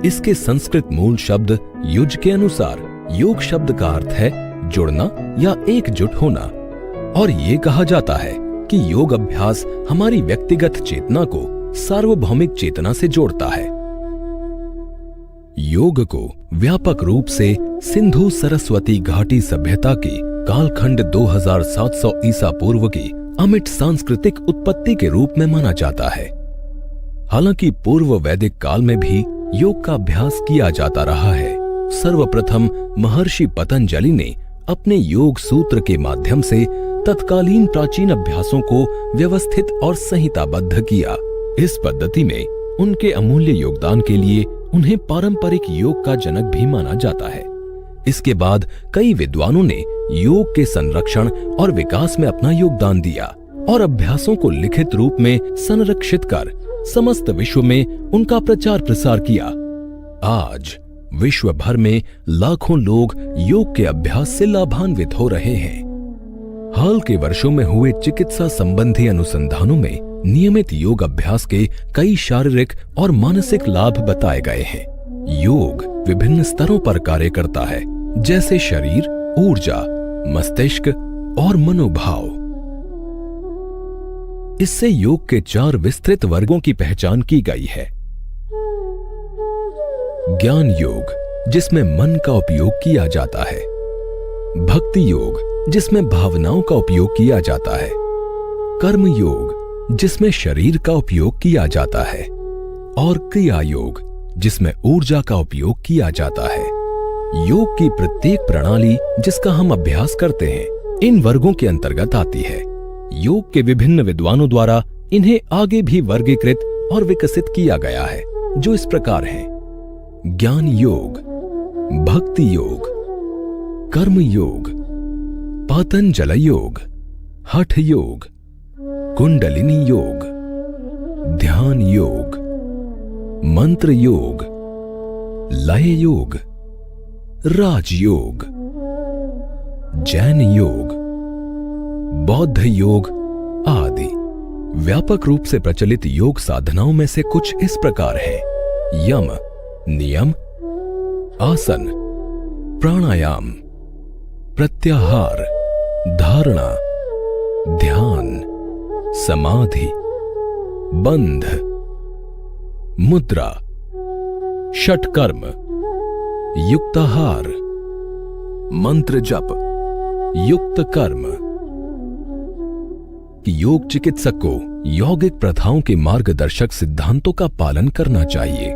इसके संस्कृत मूल शब्द युज के अनुसार योग शब्द का अर्थ है जुड़ना या एकजुट होना, और ये कहा जाता है कि योग अभ्यास हमारी व्यक्तिगत चेतना को सार्वभौमिक चेतना से जोड़ता है। योग को व्यापक रूप से सिंधु सरस्वती घाटी सभ्यता की कालखंड 2700 ईसा पूर्व की अमिट सांस्कृतिक उत्पत्ति के रूप में माना जाता है। हालांकि पूर्व वैदिक काल में भी योग का अभ्यास किया जाता रहा है। सर्वप्रथम महर्षि पतंजलि ने अपने योग सूत्र के माध्यम से तत्कालीन प्राचीन अभ्यासों को व्यवस्थित और संहिताबद्ध किया। इस पद्धति में उनके अमूल्य योगदान के लिए उन्हें पारंपरिक योग का जनक भी माना जाता है। इसके बाद कई विद्वानों ने योग के संरक्षण और विकास में अपना योगदान दिया और अभ्यासों को लिखित रूप में संरक्षित कर समस्त विश्व में उनका प्रचार प्रसार किया। आज विश्व भर में लाखों लोग योग के अभ्यास से लाभान्वित हो रहे हैं। हाल के वर्षों में हुए चिकित्सा संबंधी अनुसंधानों में नियमित योग अभ्यास के कई शारीरिक और मानसिक लाभ बताए गए हैं। योग विभिन्न स्तरों पर कार्य करता है, जैसे शरीर, ऊर्जा, मस्तिष्क और मनोभाव। इससे योग के 4 विस्तृत वर्गों की पहचान की गई है। ज्ञान योग, जिसमें मन का उपयोग किया जाता है। भक्ति योग, जिसमें भावनाओं का उपयोग किया जाता है। कर्म योग, जिसमें शरीर का उपयोग किया जाता है। और क्रिया योग, जिसमें ऊर्जा का उपयोग किया जाता है। योग की प्रत्येक प्रणाली जिसका हम अभ्यास करते हैं इन वर्गों के अंतर्गत आती है। योग के विभिन्न विद्वानों द्वारा इन्हें आगे भी वर्गीकृत और विकसित किया गया है, जो इस प्रकार हैं: ज्ञान योग, भक्ति योग, कर्म योग, पातंजल योग, हठ योग, कुंडलिनी योग, ध्यान योग, मंत्र योग, लय योग, राजयोग, जैन योग, बौद्ध योग आदि। व्यापक रूप से प्रचलित योग साधनाओं में से कुछ इस प्रकार हैं: यम, नियम, आसन, प्राणायाम, प्रत्याहार, धारणा, ध्यान, समाधि, बंध, मुद्रा, षटकर्म, युक्ताहार, मंत्र जप, युक्त कर्म। योग चिकित्सक को यौगिक प्रथाओं के मार्गदर्शक सिद्धांतों का पालन करना चाहिए।